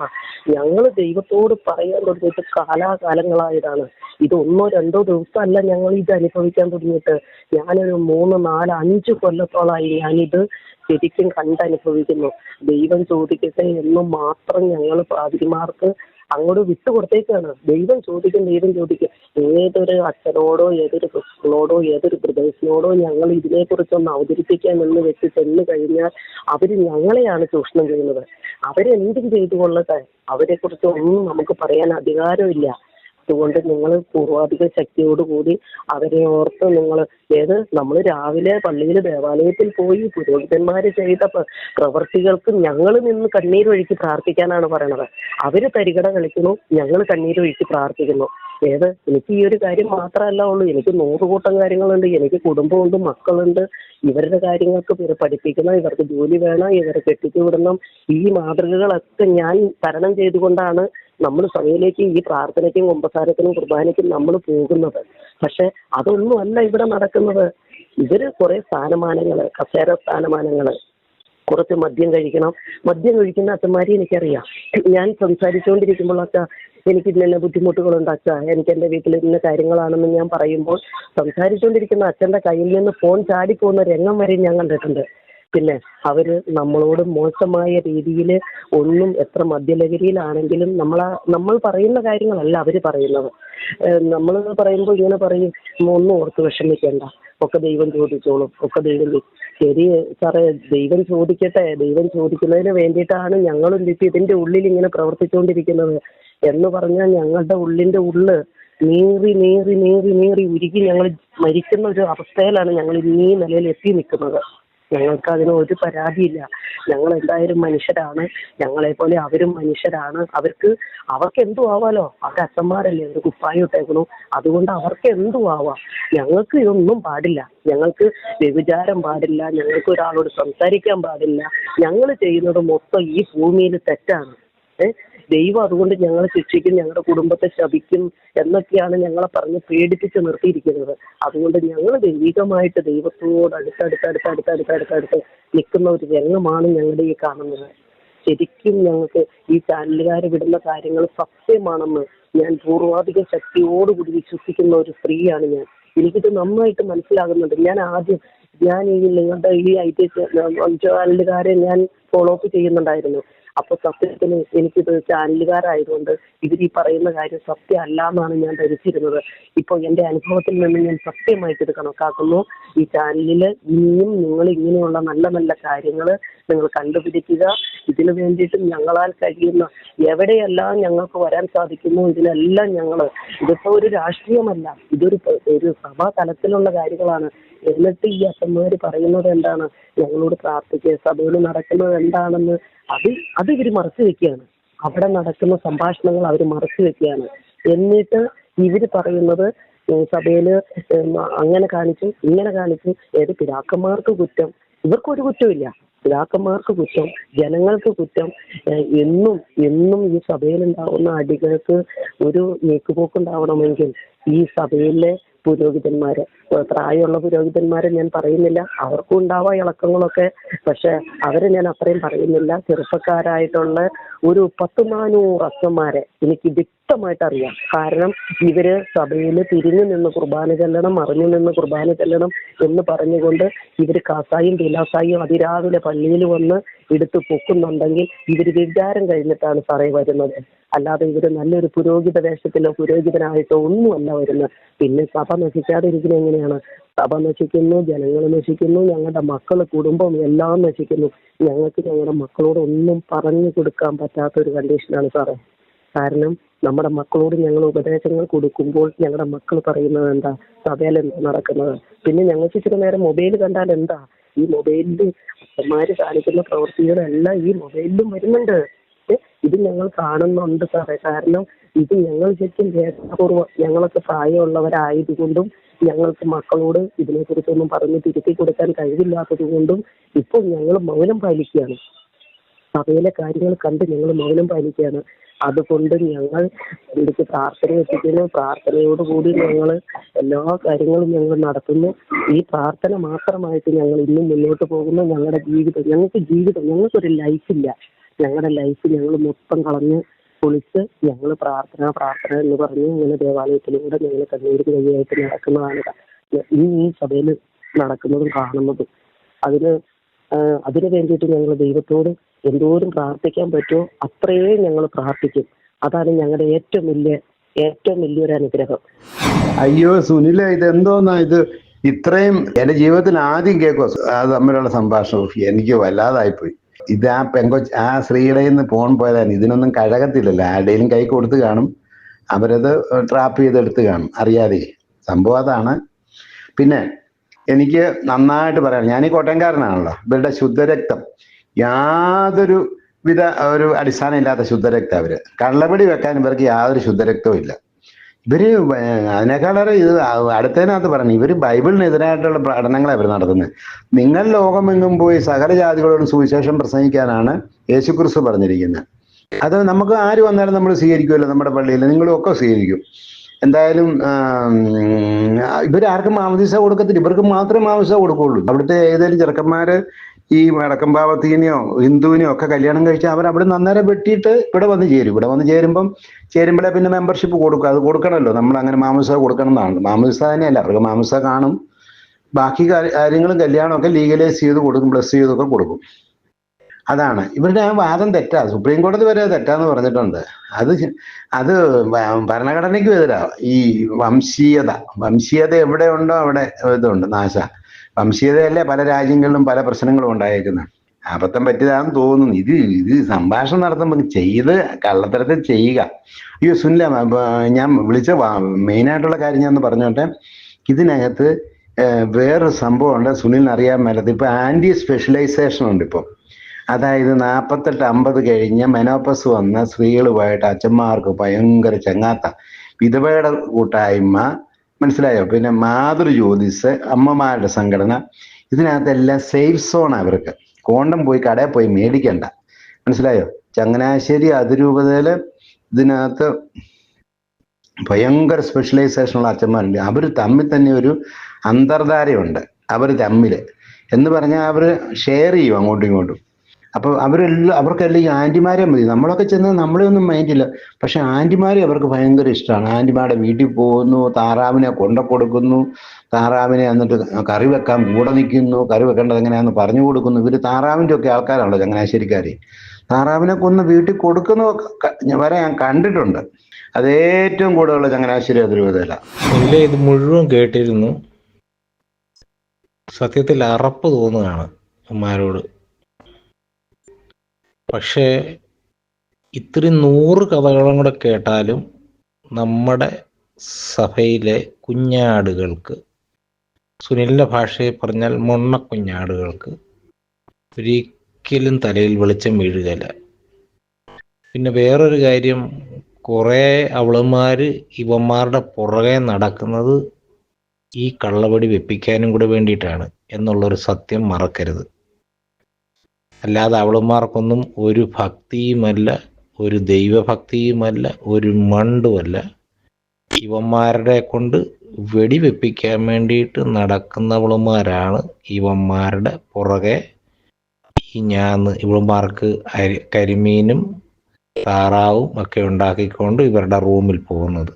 ഞങ്ങൾ ദൈവത്തോട് പറയാൻ തുടങ്ങിയിട്ട് കാലാകാലങ്ങളായതാണ്. ഇത് 1-2 ദിവസമല്ല ഞങ്ങൾ ഇത് അനുഭവിക്കാൻ തുടങ്ങിയിട്ട്. ഞാനൊരു 3, 4, 5 കൊല്ലത്തോളമായി ഞാനിത് ശരിക്കും കണ്ടനുഭവിക്കുന്നു. ദൈവം ചോദിക്കട്ടെ എന്ന് മാത്രം ഞങ്ങൾ പാതിരിമാർക്ക് അങ്ങോട്ട് വിട്ടുകൊടുത്തേക്കാണ്. ദൈവം ചോദിക്കും. ഏതൊരു അച്ഛനോടോ ഏതൊരു ക്രിസ്ത്യനോടോ ഏതൊരു ബ്രദേഴ്സിനോടോ ഞങ്ങൾ ഇതിനെക്കുറിച്ചൊന്ന് അവതരിപ്പിക്കാൻ എന്ന് വെച്ച് ചെന്ന് കഴിഞ്ഞാൽ അവർ ഞങ്ങളെയാണ് ചൂഷണം ചെയ്യുന്നത്. അവരെന്തും ചെയ്തു കൊള്ളട്ടെ, അവരെക്കുറിച്ചൊന്നും നമുക്ക് പറയാൻ അധികാരമില്ല. അതുകൊണ്ട് നിങ്ങൾ പൂർവാധിക ശക്തിയോടുകൂടി അവരെ ഓർത്ത് നമ്മൾ രാവിലെ പള്ളിയിൽ ദേവാലയത്തിൽ പോയി പുരോഹിതന്മാര് ചെയ്ത പ്രവർത്തികൾക്ക് ഞങ്ങൾ നിന്ന് കണ്ണീരൊഴുക്കി പ്രാർത്ഥിക്കാനാണ് പറയണത്. അവര് തരികട കളിക്കുന്നു, ഞങ്ങൾ കണ്ണീരൊഴുക്കി പ്രാർത്ഥിക്കുന്നു. എനിക്ക് ഈ ഒരു കാര്യം മാത്രമല്ല ഉള്ളൂ, എനിക്ക് 100 കൂട്ടം കാര്യങ്ങളുണ്ട്. എനിക്ക് കുടുംബമുണ്ട്, മക്കളുണ്ട്. ഇവരുടെ കാര്യങ്ങൾക്ക് പഠിപ്പിക്കണം, ഇവർക്ക് ജോലി വേണം, ഇവരെ കെട്ടിച്ചു വിടണം. ഈ മാതൃകകളൊക്കെ ഞാൻ തരണം ചെയ്തുകൊണ്ടാണ് നമ്മൾ സഭയിലേക്ക് ഈ പ്രാർത്ഥനയ്ക്കും കുമ്പസാരത്തിനും കുർബാനയ്ക്കും നമ്മൾ പോകുന്നത്. പക്ഷെ അതൊന്നും അല്ല ഇവിടെ നടക്കുന്നത്. ഇവര് കുറെ സ്ഥാനമാനങ്ങള്, കസേര സ്ഥാനമാനങ്ങള്, കുറച്ച് മദ്യം കഴിക്കണം. മദ്യം കഴിക്കുന്ന അച്ഛന്മാരെ എനിക്കറിയാം. ഞാൻ സംസാരിച്ചുകൊണ്ടിരിക്കുമ്പോൾ അച്ഛാ എനിക്ക് ഇന്ന ബുദ്ധിമുട്ടുകളുണ്ട് അച്ഛാ, എനിക്ക് എൻ്റെ വീട്ടിൽ ഇന്ന കാര്യങ്ങളാണെന്ന് ഞാൻ പറയുമ്പോൾ സംസാരിച്ചുകൊണ്ടിരിക്കുന്ന അച്ഛൻ്റെ കയ്യിൽ നിന്ന് ഫോൺ ചാടിപ്പോകുന്ന രംഗം വരെ ഞാൻ കണ്ടിട്ടുണ്ട്. പിന്നെ അവര് നമ്മളോട് മോശമായ രീതിയിൽ ഒന്നും എത്ര മദ്യലഹരിയിലാണെങ്കിലും നമ്മൾ പറയുന്ന കാര്യങ്ങളല്ല അവര് പറയുന്നത്. നമ്മൾ പറയുമ്പോൾ ഇങ്ങനെ പറയും, ഒന്നും ഓർത്ത് വിഷമിക്കേണ്ട, ഒക്കെ ദൈവം ചോദിച്ചോളും, ഒക്കെ ദൈവം. ശരി സാറേ, ദൈവം ചോദിക്കട്ടെ. ദൈവം ചോദിക്കുന്നതിന് വേണ്ടിയിട്ടാണ് ഞങ്ങളും ഇതിന്റെ ഉള്ളിൽ ഇങ്ങനെ പ്രവർത്തിച്ചുകൊണ്ടിരിക്കുന്നത് എന്ന് പറഞ്ഞാൽ ഞങ്ങളുടെ ഉള്ളിന്റെ ഉള്ള് നീറി നീറി നീറി നീറി ഉരുകി ഞങ്ങൾ മരിക്കുന്ന ഒരു അവസ്ഥയിലാണ് ഞങ്ങൾ ഈ നിലയിൽ എത്തി നിൽക്കുന്നത്. ഞങ്ങൾക്ക് അതിന് ഒരു പരാതിയില്ല. ഞങ്ങൾ എന്തായാലും മനുഷ്യരാണ്, ഞങ്ങളെ പോലെ അവരും മനുഷ്യരാണ്. അവർക്ക് എന്തു ആവാലോ, അവരുടെ അച്ഛന്മാരല്ലേ, അവർ കുപ്പായം ഇട്ടേക്കണു, അതുകൊണ്ട് അവർക്ക് എന്തു ആവാം. ഞങ്ങൾക്ക് ഇതൊന്നും പാടില്ല. ഞങ്ങൾക്ക് വ്യഭിചാരം പാടില്ല, ഞങ്ങൾക്ക് ഒരാളോട് സംസാരിക്കാൻ പാടില്ല. ഞങ്ങൾ ചെയ്യുന്നത് മൊത്തം ഈ ഭൂമിയിൽ തെറ്റാണ്. ദൈവം അതുകൊണ്ട് ഞങ്ങളെ ശിക്ഷിക്കും, ഞങ്ങളുടെ കുടുംബത്തെ ശപിക്കും എന്നൊക്കെയാണ് ഞങ്ങളെ പറഞ്ഞ് പേടിപ്പിച്ച് നിർത്തിയിരിക്കുന്നത്. അതുകൊണ്ട് ഞങ്ങൾ ദൈവികമായിട്ട് ദൈവത്തോട് അടുത്തടുത്ത് നിൽക്കുന്ന ഒരു രംഗമാണ് ഞങ്ങളുടെ ഈ കാണുന്നത്. ശരിക്കും ഞങ്ങൾക്ക് ഈ ചാനലുകാർ വിടുന്ന കാര്യങ്ങൾ സത്യമാണെന്ന് ഞാൻ പൂർവാധിക ശക്തിയോടുകൂടി വിശ്വസിക്കുന്ന ഒരു സ്ത്രീയാണ് ഞാൻ. എനിക്കിത് നന്നായിട്ട് മനസ്സിലാകുന്നുണ്ട്. ഞാൻ ഈ നിങ്ങളുടെ ഈ IT ചാനലുകാരെ ഞാൻ ഫോളോ അപ്പ് ചെയ്യുന്നുണ്ടായിരുന്നു. അപ്പൊ സത്യത്തിന് എനിക്കിത് ചാനലുകാരായതുകൊണ്ട് ഇവർ ഈ പറയുന്ന കാര്യം സത്യമല്ല എന്നാണ് ഞാൻ ധരിച്ചിരുന്നത്. ഇപ്പോൾ എൻ്റെ അനുഭവത്തിൽ നിന്ന് ഞാൻ സത്യമായിട്ട് ഇത് കണക്കാക്കുന്നു. ഈ ചാനലിൽ ഇനിയും നിങ്ങൾ ഇങ്ങനെയുള്ള നല്ല നല്ല കാര്യങ്ങൾ നിങ്ങൾ കണ്ടുപിടിക്കുക. ഇതിനു വേണ്ടിയിട്ട് ഞങ്ങളാൽ കഴിയുന്ന എവിടെയെല്ലാം ഞങ്ങൾക്ക് വരാൻ സാധിക്കുന്നു ഇതിനെല്ലാം ഇതിപ്പോ ഒരു രാഷ്ട്രീയമല്ല, ഒരു സഭാ തലത്തിലുള്ള കാര്യങ്ങളാണ്. എന്നിട്ട് ഈ അച്ഛന്മാര് പറയുന്നത് എന്താണ്, ഞങ്ങളോട് പ്രാർത്ഥിക്കുക, സഭയിൽ നടക്കുന്നത് എന്താണെന്ന് അത് ഇവർ മറച്ചു വെക്കുകയാണ്. അവിടെ നടക്കുന്ന സംഭാഷണങ്ങൾ അവർ മറച്ചു വെക്കുകയാണ്. എന്നിട്ട് ഇവര് പറയുന്നത് സഭയില് അങ്ങനെ കാണിച്ചു ഇങ്ങനെ കാണിച്ചു. പിതാക്കന്മാർക്ക് കുറ്റം, ഇവർക്കൊരു കുറ്റമില്ല. പിതാക്കന്മാർക്ക് കുറ്റം, ജനങ്ങൾക്ക് കുറ്റം. എന്നും ഈ സഭയിലുണ്ടാവുന്ന അടികൾക്ക് ഒരു നീക്കുപോക്കുണ്ടാവണമെങ്കിൽ ഈ സഭയിലെ പുരോഹിതന്മാര്, പ്രായമുള്ള പുരോഹിതന്മാരെ ഞാൻ പറയുന്നില്ല, അവർക്കും ഉണ്ടാവാം ഇളക്കങ്ങളൊക്കെ. പക്ഷെ അവരെ ഞാൻ അത്രയും പറയുന്നില്ല. ചെറുപ്പക്കാരായിട്ടുള്ള ഒരു 10-400 അച്ഛന്മാരെ എനിക്ക് വ്യക്തമായിട്ട് അറിയാം. കാരണം ഇവര് സഭയിൽ തിരിഞ്ഞു നിന്ന് കുർബാന ചെല്ലണം, മറിഞ്ഞു നിന്ന് കുർബാന ചെല്ലണം എന്ന് പറഞ്ഞുകൊണ്ട് ഇവര് കാസായും പിലാസായും അതിരാവിലെ പള്ളിയിൽ വന്ന് എടുത്ത് പൊക്കുന്നുണ്ടെങ്കിൽ ഇവര് വിചാരം കഴിഞ്ഞിട്ടാണ് സാറേ വരുന്നത്. അല്ലാതെ ഇവര് നല്ലൊരു പുരോഹിത വേഷത്തിലോ പുരോഹിതനായിട്ടോ ഒന്നുമല്ല വരുന്നത്. പിന്നെ സഭ നശിക്കാതെ ഇരിക്കുന്നത് എങ്ങനെയാണ്? സഭ നശിക്കുന്നു, ജനങ്ങൾ നശിക്കുന്നു, ഞങ്ങളുടെ മക്കൾ, കുടുംബം എല്ലാം നശിക്കുന്നു. ഞങ്ങൾക്ക് ഞങ്ങളുടെ മക്കളോട് ഒന്നും പറഞ്ഞു കൊടുക്കാൻ പറ്റാത്തൊരു കണ്ടീഷനാണ് സാറേ. കാരണം നമ്മുടെ മക്കളോട് ഞങ്ങൾ ഉപദേശങ്ങൾ കൊടുക്കുമ്പോൾ ഞങ്ങളുടെ മക്കൾ പറയുന്നത് എന്താ, സഭയിൽ എന്താ നടക്കുന്നത്. പിന്നെ ഞങ്ങൾക്ക് ഇച്ചിരി നേരം മൊബൈൽ കണ്ടാൽ എന്താ, ഈ മൊബൈലിൽ അമ്മമാര് കാണിക്കുന്ന പ്രവൃത്തികളെല്ലാം ഈ മൊബൈലിലും വരുന്നുണ്ട്. ഇത് ഞങ്ങൾ കാണുന്നുണ്ട് സാറേ. കാരണം ഇത് ഞങ്ങൾ ശരിക്കും വേദനാപൂർവ്വം, ഞങ്ങളൊക്കെ പ്രായമുള്ളവരായതുകൊണ്ടും ഞങ്ങൾക്ക് മക്കളോട് ഇതിനെക്കുറിച്ചൊന്നും പറഞ്ഞ് തിരുത്തി കൊടുക്കാൻ കഴിവില്ലാത്തത് കൊണ്ടും ഇപ്പോൾ ഞങ്ങൾ മൗനം പാലിക്കുകയാണ്. സഭയിലെ കാര്യങ്ങൾ കണ്ട് ഞങ്ങൾ മൗനം പാലിക്കുകയാണ്. അതുകൊണ്ട് ഞങ്ങൾ ഇതിലേക്ക് പ്രാർത്ഥന എത്തിക്കുന്നു. പ്രാർത്ഥനയോടുകൂടി ഞങ്ങൾ എല്ലാ കാര്യങ്ങളും ഞങ്ങൾ നടത്തുന്നു. ഈ പ്രാർത്ഥന മാത്രമായിട്ട് ഞങ്ങൾ ഇന്നും മുന്നോട്ട് പോകുന്നു. ഞങ്ങളുടെ ഞങ്ങൾക്കൊരു ലൈഫില്ല. ഞങ്ങളുടെ ലൈഫ് ഞങ്ങൾ മൊത്തം കളഞ്ഞ് പൊളിച്ച് ഞങ്ങൾ പ്രാർത്ഥന എന്ന് പറഞ്ഞ് ഇങ്ങനെ ദേവാലയത്തിലൂടെ ഞങ്ങൾ കണ്ണീര് വഴിയായിട്ട് നടക്കുന്നതാണ് ഈ സഭയിൽ നടക്കുന്നതും കാണുന്നതും. അതിന് വേണ്ടിയിട്ട് ഞങ്ങൾ ദൈവത്തോട് എന്തോരം പ്രാർത്ഥിക്കാൻ പറ്റുമോ അത്രയേ ഞങ്ങൾ പ്രാർത്ഥിക്കും. അതാണ് ഞങ്ങളുടെ ഏറ്റവും വലിയൊരു അനുഗ്രഹം. അയ്യോ സുനില, ഇതെന്തോന്നാ ഇത്? ഇത്രയും എന്റെ ജീവിതത്തിൽ ആദ്യം കേൾക്കുക അത് തമ്മിലുള്ള സംഭാഷണം. എനിക്ക് വല്ലാതായിപ്പോയി. ഇത് ആ സ്ത്രീയുടെ നിന്ന് ഫോൺ പോയതാണ്. ഇതിനൊന്നും കഴകത്തില്ലല്ലോ. ആരുടെയും കൈ കൊടുത്ത് കാണും, അവരത് ട്രാപ്പ് ചെയ്തെടുത്ത് കാണും അറിയാതെ. സംഭവം അതാണ്. പിന്നെ എനിക്ക് നന്നായിട്ട് പറയാം, ഞാൻ ഈ കോട്ടയംകാരനാണല്ലോ. ഇവരുടെ ശുദ്ധരക്തം യാതൊരു വിധ ഒരു അടിസ്ഥാനം ഇല്ലാത്ത ശുദ്ധരക്തം. അവര് കള്ളപടി വെക്കാൻ ഇവർക്ക് യാതൊരു ശുദ്ധരക്തവും ഇല്ല. ഇവര് അതിനേക്കാളേറെ ഇത് അടുത്തതിനകത്ത് പറഞ്ഞു, ഇവര് ബൈബിളിനെതിരായിട്ടുള്ള പഠനങ്ങളാണ് ഇവർ നടത്തുന്നത്. നിങ്ങൾ ലോകമെങ്ങും പോയി സകല ജാതികളോടും സുവിശേഷം പ്രസംഗിക്കാനാണ് യേശുക്രിസ്തു പറഞ്ഞിരിക്കുന്നത്. അത് നമുക്ക് ആര് വന്നാലും നമ്മൾ സ്വീകരിക്കുമല്ലോ. നമ്മുടെ പള്ളിയിൽ നിങ്ങളും ഒക്കെ സ്വീകരിക്കും. എന്തായാലും ഇവരാർക്കും മാമോദീസ കൊടുക്കത്തില്ല. ഇവർക്ക് മാത്രമേ മാമോദീസ കൊടുക്കുകയുള്ളൂ. അവിടുത്തെ ഏതെങ്കിലും ചെറുക്കന്മാര് ഈ വടക്കമ്പാവത്തീനെയോ ഹിന്ദുവിനെയോ ഒക്കെ കല്യാണം കഴിച്ചാൽ അവർ അവിടെ അന്നേരം വെട്ടിയിട്ട് ഇവിടെ വന്ന് ചേരും. ഇവിടെ വന്ന് ചേരുമ്പോഴേ പിന്നെ മെമ്പർഷിപ്പ് കൊടുക്കും. അത് കൊടുക്കണമല്ലോ. നമ്മൾ അങ്ങനെ മാമോദീസ കൊടുക്കണം എന്നാണ്. മാമോദീസ തന്നെയല്ല, അവർക്ക് മാമോദീസ കാണും. ബാക്കി കാര്യങ്ങളും കല്യാണമൊക്കെ ലീഗലൈസ് ചെയ്ത് കൊടുക്കും, ബ്ലസ് ചെയ്തൊക്കെ കൊടുക്കും. അതാണ് ഇവരുടെ ആ വാദം തെറ്റാ. സുപ്രീം കോടതി വരെ തെറ്റാന്ന് പറഞ്ഞിട്ടുണ്ട്. അത് ഭരണഘടനയ്ക്കും എതിരാ. ഈ വംശീയത എവിടെ ഉണ്ടോ അവിടെ ഇതുണ്ട് നാശ. വംശീയതയല്ലേ പല രാജ്യങ്ങളിലും പല പ്രശ്നങ്ങളും ഉണ്ടായേക്കുന്നത്. അബദ്ധം പറ്റിയതാണെന്ന് തോന്നുന്നു. ഇത് സംഭാഷണം നടത്തുമ്പോൾ ചെയ്ത് കള്ളത്തരത്തിൽ ചെയ്യുക. ഈ സുനില, ഞാൻ വിളിച്ച മെയിനായിട്ടുള്ള കാര്യം ഞാൻ പറഞ്ഞോട്ടെ. ഇതിനകത്ത് വേറൊരു സംഭവമുണ്ട്, സുനിലിന് അറിയാൻ മേലത്ത്. ഇപ്പൊ ആന്റി സ്പെഷ്യലൈസേഷൻ ഉണ്ട് ഇപ്പം. അതായത് 48-50 കഴിഞ്ഞ മെനോപ്പസ് വന്ന സ്ത്രീകളുമായിട്ട് അച്ഛന്മാർക്ക് ഭയങ്കര ചങ്ങാത്ത. വിധവയുടെ കൂട്ടായ്മ, മനസ്സിലായോ? പിന്നെ മാതൃ ജ്യോതിസ്, അമ്മമാരുടെ സംഘടന, ഇതിനകത്തെല്ലാം സേഫ് സോൺ. അവർക്ക് കോണ്ടം പോയി കടയിൽ പോയി മേടിക്കണ്ട, മനസ്സിലായോ? ചങ്ങനാശ്ശേരി അതിരൂപതയില് ഇതിനകത്ത് ഭയങ്കര സ്പെഷ്യലൈസേഷനുള്ള അച്ഛന്മാരുണ്ട്. അവർ തമ്മിൽ തന്നെ ഒരു അന്തർധാരയുണ്ട് അവർ തമ്മിൽ എന്ന് പറഞ്ഞാൽ അവർ ഷെയർ ചെയ്യും അങ്ങോട്ടും ഇങ്ങോട്ടും. അപ്പോൾ അവർക്കെല്ലാം ഈ ആൻറ്റിമാരെ മതി. നമ്മളൊക്കെ ചെന്ന് നമ്മളെയൊന്നും മൈൻഡില്ല. പക്ഷെ ആൻറ്റിമാരെ അവർക്ക് ഭയങ്കര ഇഷ്ടമാണ്. ആൻറ്റിമാരുടെ വീട്ടിൽ പോകുന്നു, താറാവിനെ കൊണ്ട കൊടുക്കുന്നു, താറാവിനെ എന്നിട്ട് കറി വെക്കാൻ കൂടെ നിൽക്കുന്നു, കറി വെക്കേണ്ടത് എങ്ങനെയാണെന്ന് പറഞ്ഞു കൊടുക്കുന്നു. ഇവർ താറാവിൻ്റെ ഒക്കെ ആൾക്കാരാണല്ലോ ചങ്ങനാശ്ശേരിക്കാർ. താറാവിനെ കൊന്ന് വീട്ടിൽ കൊടുക്കുന്ന വരെ ഞാൻ കണ്ടിട്ടുണ്ട്. അത് ഏറ്റവും കൂടുതലുള്ള ചങ്ങനാശ്ശേരി അതിരൂപതയില. ഇത് മുഴുവൻ കേട്ടിരുന്നു. സത്യത്തിൽ അറപ്പ് തോന്നുകയാണ് അമ്മമാരോട്. പക്ഷേ ഇത്രയും 100 കഥകളും കൂടെ കേട്ടാലും നമ്മുടെ സഭയിലെ കുഞ്ഞാടുകൾക്ക്, സുനിലിൻ്റെ ഭാഷയിൽ പറഞ്ഞാൽ മൊണ്ണക്കുഞ്ഞാടുകൾക്ക് ഒരിക്കലും തലയിൽ വെളിച്ചം വീഴുകയില്ല. പിന്നെ വേറൊരു കാര്യം, കുറേ അവളുമാർ ഇവന്മാരുടെ പുറകെ നടക്കുന്നത് ഈ കള്ളവടി വെപ്പിക്കാനും കൂടെ വേണ്ടിയിട്ടാണ് എന്നുള്ളൊരു സത്യം മറക്കരുത്. അല്ലാതെ അവളുമാർക്കൊന്നും ഒരു ഭക്തിയുമല്ല, ഒരു ദൈവഭക്തിയുമല്ല, ഒരു മണ്ടുമല്ല. ഇവന്മാരുടെ കൊണ്ട് വെടിവെപ്പിക്കാൻ വേണ്ടിയിട്ട് നടക്കുന്നവളുമാരാണ് ഇവന്മാരുടെ പുറകെ ഇവളുമാർക്ക് കരിമീനും താറാവും ഒക്കെ ഉണ്ടാക്കിക്കൊണ്ട് ഇവരുടെ റൂമിൽ പോകുന്നത്.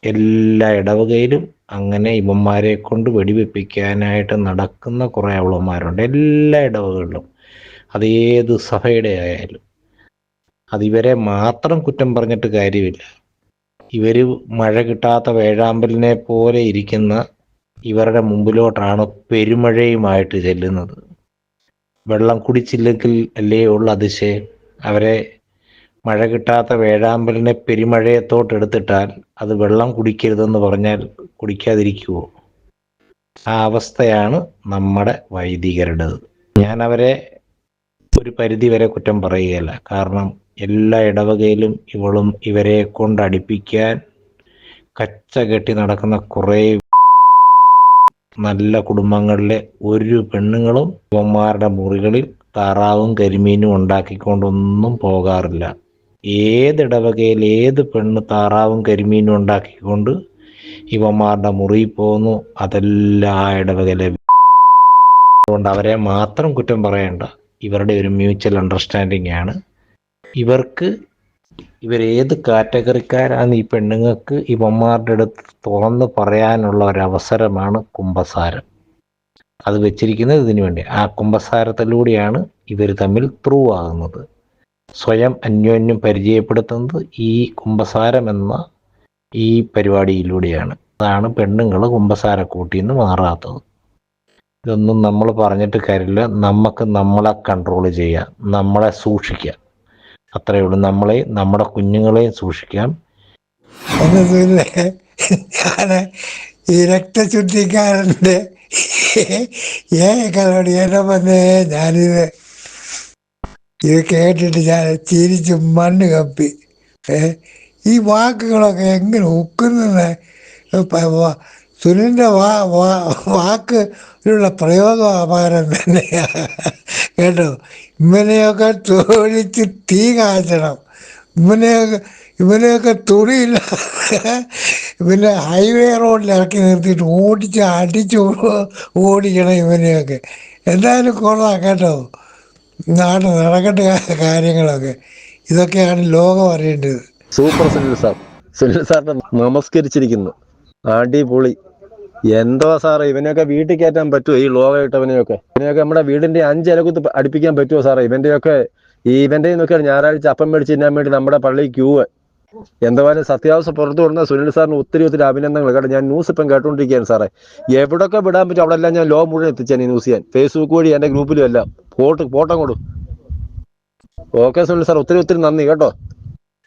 എല്ലാ ഇടവകയിലും അങ്ങനെ ഇവന്മാരെ കൊണ്ട് വെടിവെപ്പിക്കാനായിട്ട് നടക്കുന്ന കുറേ അവളുമാരുണ്ട്, എല്ലാ ഇടവകളിലും. അതേത് സഭയുടെ ആയാലും. അതിവരെ മാത്രം കുറ്റം പറഞ്ഞിട്ട് കാര്യമില്ല. ഇവർ മഴ കിട്ടാത്ത വേഴാമ്പലിനെ പോലെ ഇരിക്കുന്ന ഇവരുടെ മുമ്പിലോട്ടാണ് പെരുമഴയുമായിട്ട് ചെല്ലുന്നത്. വെള്ളം കുടിച്ചില്ലെങ്കിൽ അല്ലേ ഉള്ള അതിശയം. അവരെ മഴ കിട്ടാത്ത വേഴാമ്പലിനെ പെരുമഴയത്തോട്ടെടുത്തിട്ടാൽ അത് വെള്ളം കുടിക്കരുതെന്ന് പറഞ്ഞാൽ കുടിക്കാതിരിക്കുമോ? ആ അവസ്ഥയാണ് നമ്മുടെ വൈദികരുടേത്. ഞാൻ അവരെ ഒരു പരിധി വരെ കുറ്റം പറയുകയല്ല. കാരണം എല്ലാ ഇടവകയിലും ഇവരെ കൊണ്ട് അടുപ്പിക്കാൻ കച്ച കെട്ടി നടക്കുന്ന കുറേ നല്ല കുടുംബങ്ങളിലെ ഒരു പെണ്ണുങ്ങളും ഇവന്മാരുടെ മുറികളിൽ താറാവും കരിമീനും ഉണ്ടാക്കിക്കൊണ്ടൊന്നും പോകാറില്ല. ഏതിടവകയിൽ ഏത് പെണ്ണ് താറാവും കരിമീനും ഉണ്ടാക്കിക്കൊണ്ട് ഇവന്മാരുടെ മുറിയിൽ പോകുന്നു, അതെല്ലാം ആ ഇടവകയിലെ. അതുകൊണ്ട് അവരെ മാത്രം കുറ്റം പറയേണ്ട. ഇവരുടെ ഒരു മ്യൂച്വൽ അണ്ടർസ്റ്റാൻഡിങ് ആണ്. ഇവരേത് കാറ്റഗറിക്കാരാണ് ഈ പെണ്ണുങ്ങൾക്ക് ഇവന്മാരുടെ അടുത്ത് തുറന്ന് പറയാനുള്ള ഒരവസരമാണ് കുമ്പസാരം. അത് വെച്ചിരിക്കുന്നത് ഇതിനു വേണ്ടി. ആ കുമ്പസാരത്തിലൂടെയാണ് ഇവർ തമ്മിൽ ത്രൂ ആകുന്നത്. സ്വയം അന്യോന്യം പരിചയപ്പെടുത്തുന്നത് ഈ കുമ്പസാരം എന്ന ഈ പരിപാടിയിലൂടെയാണ്. അതാണ് പെണ്ണുങ്ങൾ കുമ്പസാരക്കൂട്ടിന്ന് മാറാത്തത്. ഇതൊന്നും നമ്മൾ പറഞ്ഞിട്ട് കാര്യമില്ല. നമുക്ക് നമ്മളെ കൺട്രോൾ ചെയ്യാം, നമ്മളെ സൂക്ഷിക്കാം. അത്രയേ ഉള്ളൂ. നമ്മളെയും നമ്മുടെ കുഞ്ഞുങ്ങളെയും സൂക്ഷിക്കാം. ഞാൻ ഈ രക്തശുദ്ധിക്കാരൻ്റെ ഏകളോട് എന്നെ വന്നേ ഞാനിത് കേട്ടിട്ട് ഞാൻ ചിരിച്ച് മണ്ണ് കപ്പി. ഈ വാക്കുകളൊക്കെ എങ്ങനെ ഒക്കുന്നത്? സുനിലിൻ്റെ വാക്കിലുള്ള പ്രയോഗം അപാരം തന്നെയാണ് കേട്ടോ. ഇവനെയൊക്കെ തൊഴിച്ച് തീ കാച്ചണം. ഇവനെയൊക്കെ തുണിയില്ല. പിന്നെ ഹൈവേ റോഡിൽ ഇറക്കി നിർത്തിയിട്ട് അടിച്ച് ഓടിക്കണം ഇവനെയൊക്കെ. എന്തായാലും കൊള്ളാം കേട്ടോ. നാട് നടക്കട്ടെ കാര്യങ്ങളൊക്കെ. ഇതൊക്കെയാണ് ലോകം അറിയേണ്ടത്. Super Sunil sir. സുനിൽ സാറിനെ നമസ്കരിച്ചിരിക്കുന്നു. അടിപൊളി. എന്തോ സാറേ, ഇവനെയൊക്കെ വീട്ടിൽ കയറ്റാൻ പറ്റുമോ? ഈ ലോകമായിട്ടവനെയൊക്കെ നമ്മുടെ വീടിന്റെ 5 ഇലകുത്ത് അടുപ്പിക്കാൻ പറ്റുമോ സാറേ? ഇവന്റെ നോക്കിയാണ് ഞായറാഴ്ച അപ്പം മേടിച്ച് തിന്നാൻ വേണ്ടി നമ്മുടെ പള്ളി ക്യൂ. എന്തായാലും സത്യാവസ്ഥ പുറത്തു കൊടുക്കുന്ന സുനിൽ സാറിന് ഒത്തിരി അഭിനന്ദനങ്ങൾ കേട്ടോ. ഞാൻ ന്യൂസ് ഇപ്പം കേട്ടോണ്ടിരിക്കുകയാണ് സാറേ. എവിടെയൊക്കെ വിടാൻ പറ്റും അവിടെ എല്ലാം ഞാൻ ലോകം മുഴുവൻ എത്തിച്ചാൽ ഈ ന്യൂസ് ചെയ്യാൻ. ഫേസ്ബുക്ക് വഴി എൻ്റെ ഗ്രൂപ്പിലും എല്ലാം ഫോട്ടോ കൊടും. ഓക്കെ സുനിൽ സാർ, ഒത്തിരി നന്ദി കേട്ടോ.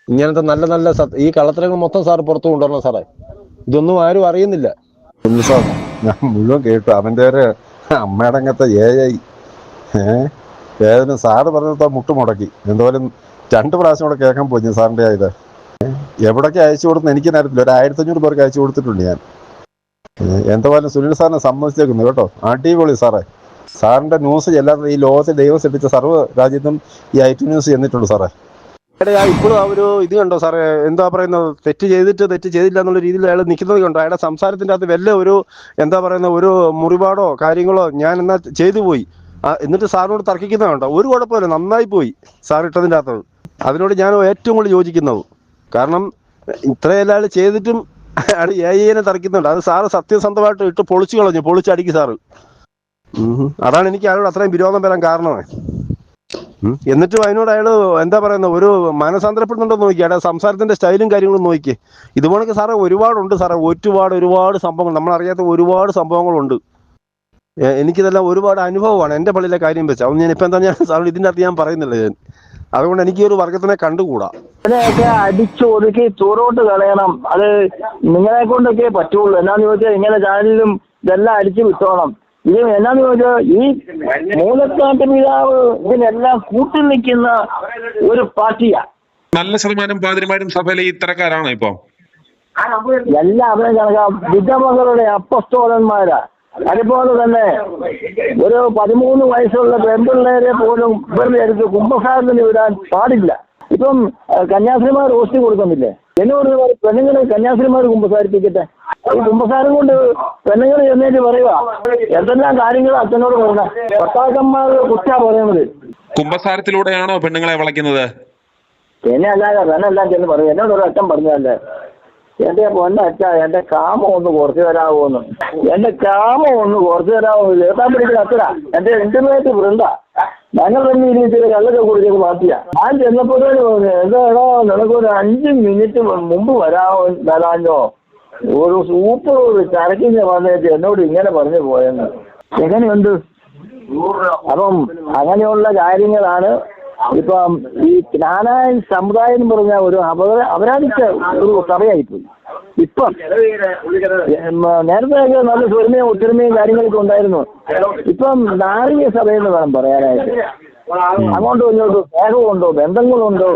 ഇങ്ങനത്തെ നല്ല ഈ കള്ളത്തരങ്ങൾ മൊത്തം സാർ പുറത്തു കൊണ്ടുവരണം സാറേ. ഇതൊന്നും ആരും അറിയുന്നില്ല. സുനിൽ സാർ, ഞാൻ മുഴുവൻ കേട്ടു. അവൻ്റെ ഒരു അമ്മയുടെ അങ്ങനത്തെ ഏതിനും സാറ് പറഞ്ഞ മുട്ടുമുടക്കി. എന്തായാലും 2 പ്രാവശ്യം കൂടെ കേൾക്കാൻ പോയി സാറിൻ്റെ ഇത്. എവിടൊക്കെ അയച്ചു കൊടുത്തു എനിക്ക് നേരത്തില്ല. ഒരു 1500 പേർക്ക് അയച്ചു കൊടുത്തിട്ടുണ്ട് ഞാൻ. എന്തായാലും സുനിൽ സാറിനെ സമ്മതിച്ചേക്കുന്നു കേട്ടോ. അടിപൊളി സാറേ. സാറിന്റെ ന്യൂസ് എല്ലാവരും ഈ ലോകത്തെ ദൈവം സൃഷ്ടിച്ച സർവ്വ രാജ്യത്തും ഈ IT ന്യൂസ് ചെന്നിട്ടുണ്ട് സാറേ. ഇപ്പോഴും ആ ഒരു ഇത് കണ്ടോ സാറേ, എന്താ പറയുന്നത്, തെറ്റ് ചെയ്തില്ല എന്നുള്ള രീതിയിൽ അയാൾ നിൽക്കുന്നത് കണ്ടോ? അയാളുടെ സംസാരത്തിന്റെ അകത്ത് വല്ല ഒരു മുറിപാടോ കാര്യങ്ങളോ ഞാൻ എന്നാ ചെയ്തു പോയി. എന്നിട്ട് സാറിനോട് തർക്കിക്കുന്നത് കണ്ടോ? ഒരു കുഴപ്പമില്ല, നന്നായി പോയി സാർ ഇട്ടതിൻ്റെ അകത്തത്. അതിനോട് ഞാൻ ഏറ്റവും കൂടുതൽ യോജിക്കുന്നത്. കാരണം ഇത്രയെല്ലാം അയാൾ ചെയ്തിട്ടും അയാൾ AI-നെ തർക്കുന്നുണ്ട്. അത് സാറ് സത്യസന്ധമായിട്ട് ഇട്ട് പൊളിച്ചടിക്കും സാറ്. അതാണ് എനിക്ക് അയാളോട് അത്രയും വിരോധം വരാൻ കാരണമായി. എന്നിട്ടും അതിനോട് അയാൾ ഒരു മനസാന്തരപ്പെടുന്നുണ്ടോ നോക്കി. അയാളുടെ സംസാരത്തിന്റെ സ്റ്റൈലും കാര്യങ്ങളും നോക്കി. ഇതുപോലൊക്കെ സാറേ ഒരുപാടുണ്ട് സാറേ. ഒരുപാട് സംഭവങ്ങൾ, നമ്മളറിയാത്ത ഒരുപാട് സംഭവങ്ങളുണ്ട്. എനിക്കിതെല്ലാം ഒരുപാട് അനുഭവമാണ് എൻ്റെ പള്ളിയിലെ കാര്യം വെച്ചാൽ. അത് ഞാനിപ്പോൾ ഞാൻ സാറിന് ഇതിൻ്റെ അകത്ത് ഞാൻ പറയുന്നില്ല. അതുകൊണ്ട് എനിക്ക് ഒരു വർഗത്തിനെ കണ്ടുകൂടാ. ഇതിനെയൊക്കെ അടിച്ചൊതുക്കി ചൂടോട്ട് കളയണം. അത് നിങ്ങളെ കൊണ്ടൊക്കെ പറ്റുള്ളൂ. എന്നാന്ന് ചോദിച്ചാൽ ഇങ്ങനെ ചാനലിലും ഇതെല്ലാം അടിച്ചു വിട്ടോണം. ഇത് എന്നാന്ന് ചോദിച്ചാൽ ഈ മൂലക്കാട്ട് പിതാവ് ഇതിനെല്ലാം കൂട്ടിൽ നിൽക്കുന്ന ഒരു പാർട്ടിയാ. നല്ല ശതമാനം പാതിരിമാരും സഭയിലെ ഇത്തരക്കാരാണ് ഇപ്പൊ എല്ലാവരും കണക്കാ. വിധവകളുടെ അപ്പസ്തോലന്മാരാ. അതുപോലെ തന്നെ ഒരു 13 വയസ്സുള്ള പെൺപിള്ളേരെ പോലും ഇവരുടെ അടുത്ത് കുംഭസാരത്തിന് വിടാൻ പാടില്ല. ഇപ്പം കന്യാസ്ത്രീമാർ ഹോസ്റ്റ് കൊടുക്കുന്നില്ലേ? എന്നോട് പെണ്ണുങ്ങളെ കന്യാസ്ത്രീമാർ കുമ്പസാരിപ്പിക്കട്ടെ. ഈ കുമ്പസാരം കൊണ്ട് പെണ്ണുങ്ങൾ ചെന്നേറ്റ് പറയുക എന്തെല്ലാം കാര്യങ്ങൾ അച്ഛനോട് പറഞ്ഞ ഭർത്താക്കന്മാർ കുറ്റാ പറയുന്നത്. കുമ്പസാരത്തിലൂടെയാണോ പെണ്ണുങ്ങളെ വിളയ്ക്കുന്നത്? എന്നെ അല്ലാതെ പെണ്ണെല്ലാം ചെന്ന് പറയും. എന്നോട് ഒരു അച്ഛൻ പറഞ്ഞതല്ലേ, എന്റെ പൊന്നച്ഛ എന്റെ കാമം ഒന്ന് കുറച്ചു തരാമോന്ന്. എന്റെ കാമം ഒന്ന് കുറച്ചു തരാമോ? കേട്ടാൻ പിടിക്കുന്ന അച്ഛനാ. എന്റെ ഇന്റർനെറ്റ് വൃന്ദ. ഞങ്ങൾ തന്നെ ഇരിച്ചിട്ട് കള്ളൊക്കെ കുടിച്ചത് പാർട്ടിയാ. ഞാൻ ചെന്നപ്പോഴേ എന്താ നിനക്കൊരു 5 മിനിറ്റ് മുമ്പ് വരാഞ്ഞോ ഒരു സൂപ്പർ ചരക്കിന് വന്നിട്ട് എന്നോട് ഇങ്ങനെ പറഞ്ഞു പോയെന്ന്. എങ്ങനെയുണ്ട്? അപ്പം അങ്ങനെയുള്ള കാര്യങ്ങളാണ് ഇപ്പം ഈ ജ്ഞാനായ സമുദായം എന്ന് പറഞ്ഞ ഒരു അപരാധിച്ച ഒരു സഭയായിപ്പോയി. ഇപ്പം നേരത്തെ നല്ല സ്വരമയും ഒത്തൊരുമയും കാര്യങ്ങളൊക്കെ ഉണ്ടായിരുന്നു. ഇപ്പം നാറിയ സഭയെന്ന് വേണം പറയാനായിട്ട്. അങ്ങോട്ടും ഇങ്ങോട്ടും സ്നേഹമുണ്ടോ ബന്ധങ്ങളുണ്ടോ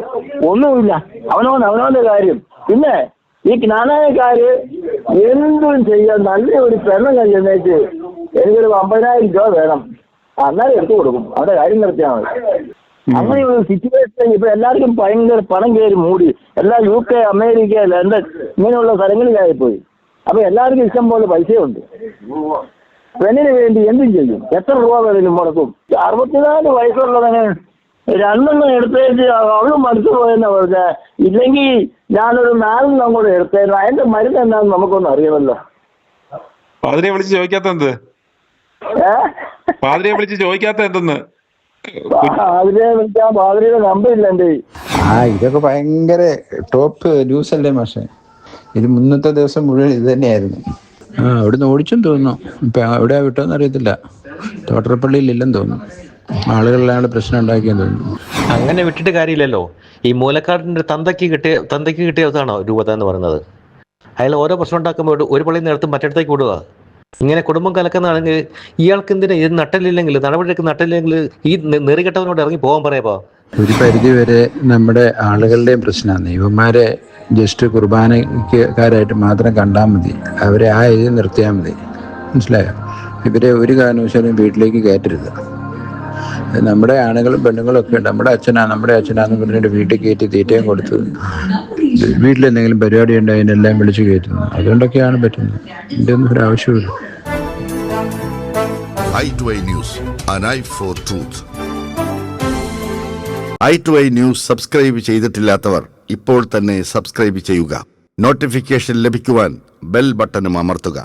ഒന്നുമില്ല. അവനവന്റെ കാര്യം. പിന്നെ ഈ ജ്ഞാനായക്കാര് എന്തും ചെയ്യാൻ നല്ലൊരു പെണ്ണ് കഴിയുന്നേച്ച് എനിക്കൊരു 50,000 രൂപ വേണം, അന്നേരം എടുത്തു കൊടുക്കും. അവരുടെ കാര്യം നിർത്തിയാൽ മതി. അങ്ങനെയുള്ള സിറ്റുവേഷൻ ഇപ്പൊ എല്ലാവർക്കും ഭയങ്കര പണം കയറി മൂടി. എല്ലാ UK, അമേരിക്ക, ലണ്ടൻ ഇങ്ങനെയുള്ള സ്ഥലങ്ങളിലായിപ്പോയി. അപ്പൊ എല്ലാവർക്കും ഇഷ്ടം പോലെ പൈസയുണ്ട്. പെണ്ണിന് വേണ്ടി എന്തും ചെയ്യും. എത്ര രൂപ വേണേലും മുടക്കും. 64 വയസ്സുള്ളവന് 2 എടുത്തേച്ച് അവളും മടുത്തു പോയെന്നാ പറഞ്ഞ. ഇല്ലെങ്കിൽ ഞാനൊരു 4 കൂടെ എടുത്തായിരുന്നു. അതിന്റെ മരുന്ന് എന്താണെന്ന് നമുക്കൊന്നും അറിയാമല്ലോ. പാതിരിയെ വിളിച്ച് ചോദിക്കാത്ത എന്ത്? പാതിരിയെ വിളിച്ച് ചോദിക്കാത്ത എന്തെന്ന്? പാതിരിയെ വിളിക്കാൻ പാതിരിയുടെ നമ്പർ ഇല്ല എന്റെ. ഇതൊക്കെ ഭയങ്കര ടോപ്പ് ന്യൂസ് അല്ലേ മാഷെ? ഇത് മുന്നത്തെ ദിവസം മുഴുവൻ ഇത് തന്നെയായിരുന്നു. അവിടുന്ന് ഓടിച്ചും തോന്നുന്നു. ഇപ്പൊ എവിടെയാ വിട്ടോന്ന് അറിയത്തില്ല. തോട്ടറപ്പള്ളിയിൽ ഇല്ലെന്ന് തോന്നുന്നു. ആളുകളിലാണ് പ്രശ്നം ഉണ്ടാക്കിയെന്ന് തോന്നുന്നു. അങ്ങനെ വിട്ടിട്ട് കാര്യമില്ലല്ലോ. ഈ മൂലക്കാടിന്റെ തന്തയ്ക്ക് കിട്ടിയതാണ് രൂപത എന്ന് പറയുന്നത്. അയാൾ ഓരോ പ്രശ്നം ഉണ്ടാക്കുമ്പോൾ ഒരു പള്ളിയിൽ നിന്ന് എടുത്ത് മറ്റിടത്തേക്ക് വിടുക. ഇങ്ങനെ കുടുംബം കലക്കുന്നതാണെങ്കിൽ ഇയാൾക്ക് എന്തിനാ ഇത് നട്ടലില്ലെങ്കിൽ നടപടിയൊക്കെ നട്ടില്ലെങ്കിൽ ഈ നെറികെട്ടവനോട് ഇറങ്ങി പോകാൻ പറയാ. ഒരു പരിധി വരെ നമ്മുടെ ആളുകളുടെയും പ്രശ്നമാണ്. ഇവന്മാരെ ജസ്റ്റ് കുർബാനക്കാരായിട്ട് മാത്രം കണ്ടാൽ മതി. അവരെ ആ ഇത് നിർത്തിയാൽ മതി. മനസ്സിലായോ? ഇവരെ ഒരു കാരണവശാലും വീട്ടിലേക്ക് കയറ്റരുത്. നമ്മുടെ ആണുങ്ങളും പെണ്ണുങ്ങളും ഒക്കെ ഉണ്ട്. നമ്മുടെ അച്ഛനാന്ന് പറഞ്ഞിട്ട് വീട്ടിൽ കയറ്റി തീറ്റയും കൊടുത്ത് വീട്ടിലെന്തെങ്കിലും പരിപാടി ഉണ്ട് അതിനെല്ലാം വിളിച്ച് കയറ്റുന്നു. അതുകൊണ്ടൊക്കെയാണ് പറ്റുന്നത്. ഇതിൻ്റെ ഒന്നും ഒരു ആവശ്യമില്ല. i2i News, an eye for truth. i2i News subscribe ചെയ്തിട്ടില്ലാത്തവർ ഇപ്പോൾ തന്നെ സബ്സ്ക്രൈബ് ചെയ്യുക. നോട്ടിഫിക്കേഷൻ ലഭിക്കുവാൻ ബെൽ ബട്ടണും അമർത്തുക.